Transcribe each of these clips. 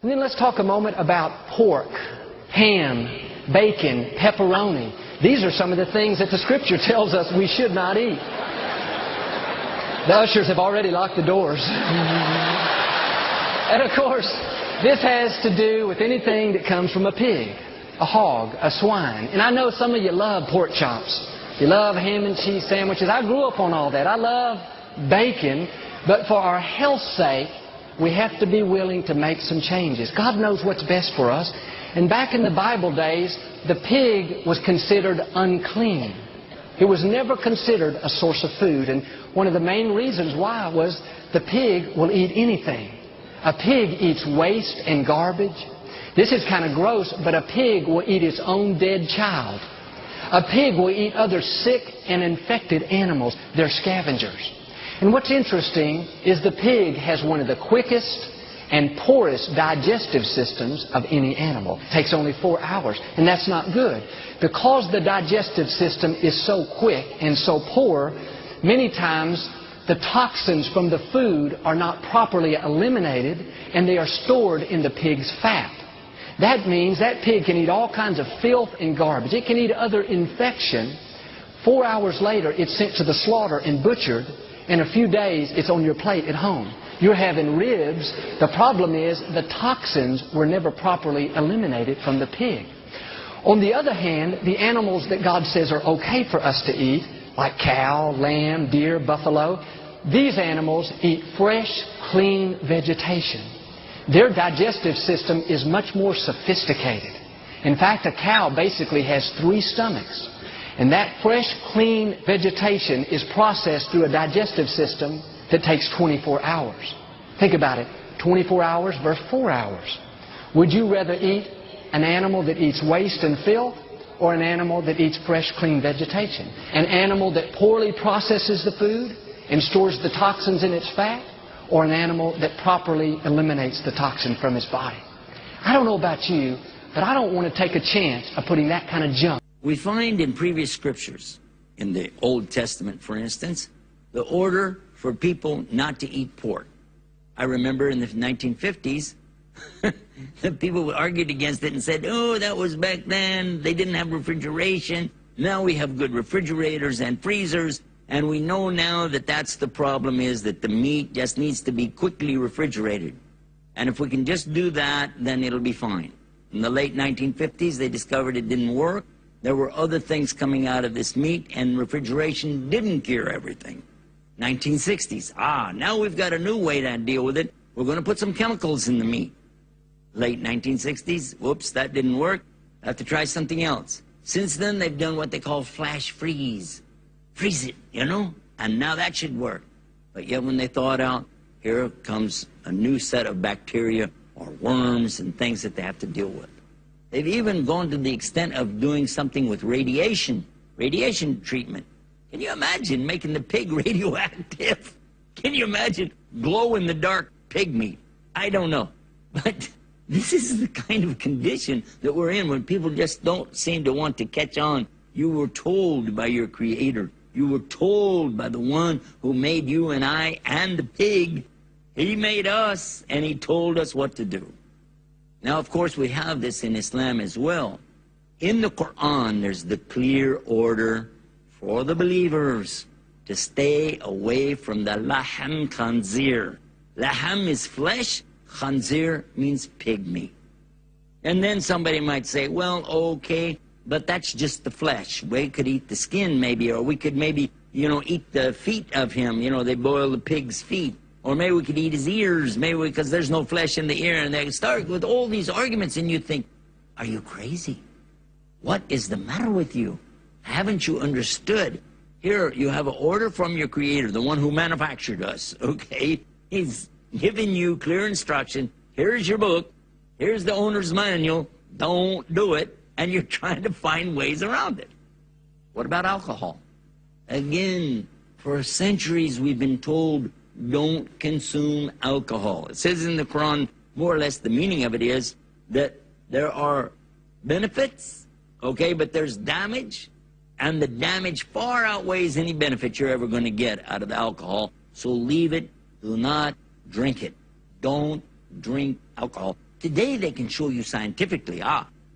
And then let's talk a moment about pork, ham, bacon, pepperoni. These are some of the things that the Scripture tells us we should not eat. The ushers have already locked the doors. And of course, this has to do with anything that comes from a pig, a hog, a swine. And I know some of you love pork chops. You love ham and cheese sandwiches. I grew up on all that. I love bacon. But for our health's sake, we have to be willing to make some changes. God knows what's best for us. And back in the Bible days, the pig was considered unclean. It was never considered a source of food. And one of the main reasons why was the pig will eat anything. A pig eats waste and garbage. This is kind of gross, but a pig will eat its own dead child. A pig will eat other sick and infected animals. They're scavengers. And what's interesting is the pig has one of the quickest and poorest digestive systems of any animal. It takes only 4 hours, and that's not good. Because the digestive system is so quick and so poor, many times the toxins from the food are not properly eliminated, and they are stored in the pig's fat. That means that pig can eat all kinds of filth and garbage. It can eat other infection. 4 hours later, it's sent to the slaughter and butchered. In a few days, it's on your plate at home. You're having ribs. The problem is the toxins were never properly eliminated from the pig. On the other hand, the animals that God says are okay for us to eat, like cow, lamb, deer, buffalo, these animals eat fresh, clean vegetation. Their digestive system is much more sophisticated. In fact, a cow basically has 3 stomachs. And that fresh, clean vegetation is processed through a digestive system that takes 24 hours. Think about it. 24 hours versus 4 hours. Would you rather eat an animal that eats waste and filth or an animal that eats fresh, clean vegetation? An animal that poorly processes the food and stores the toxins in its fat, or an animal that properly eliminates the toxin from its body? I don't know about you, but I don't want to take a chance of putting that kind of junk. We find in previous scriptures, in the Old Testament, for instance, the order for people not to eat pork. I remember in the 1950s, the people argued against it and said, oh, that was back then. They didn't have refrigeration. Now we have good refrigerators and freezers. And we know now that that's the problem, is that the meat just needs to be quickly refrigerated. And if we can just do that, then it'll be fine. In the late 1950s, they discovered it didn't work. There were other things coming out of this meat, and refrigeration didn't cure everything. 1960s, now we've got a new way to deal with it. We're going to put some chemicals in the meat. Late 1960s, whoops, that didn't work. I have to try something else. Since then, they've done what they call flash freeze. Freeze it, and now that should work. But yet when they thaw it out, here comes a new set of bacteria or worms and things that they have to deal with. They've even gone to the extent of doing something with radiation treatment. Can you imagine making the pig radioactive? Can you imagine glow-in-the-dark pig meat? I don't know. But this is the kind of condition that we're in when people just don't seem to want to catch on. You were told by your Creator. You were told by the one who made you and I and the pig. He made us, and he told us what to do. Now, of course, we have this in Islam as well. In the Quran, there's the clear order for the believers to stay away from the laham khanzir. Laham is flesh, khanzir means pig meat. And then somebody might say, well, okay, but that's just the flesh. We could eat the skin maybe, or we could maybe, eat the feet of him. They boil the pig's feet. Or maybe we could eat his ears, maybe because there's no flesh in the ear. And they start with all these arguments, and you think, are you crazy? What is the matter with you? Haven't you understood? Here, you have an order from your Creator, the one who manufactured us, okay? He's giving you clear instruction. Here's your book. Here's the owner's manual. Don't do it. And you're trying to find ways around it. What about alcohol? Again, for centuries we've been told, don't consume alcohol. It says in the Quran, more or less the meaning of it is that there are benefits, okay, but there's damage. And the damage far outweighs any benefit you're ever going to get out of the alcohol. So leave it. Do not drink it. Don't drink alcohol. Today they can show you scientifically,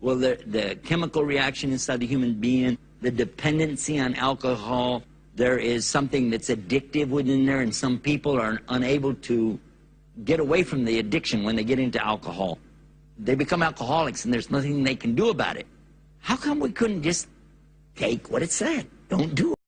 well, the chemical reaction inside the human being, the dependency on alcohol, there is something that's addictive within there, and some people are unable to get away from the addiction when they get into alcohol. They become alcoholics, and there's nothing they can do about it. How come we couldn't just take what it said? Don't do it.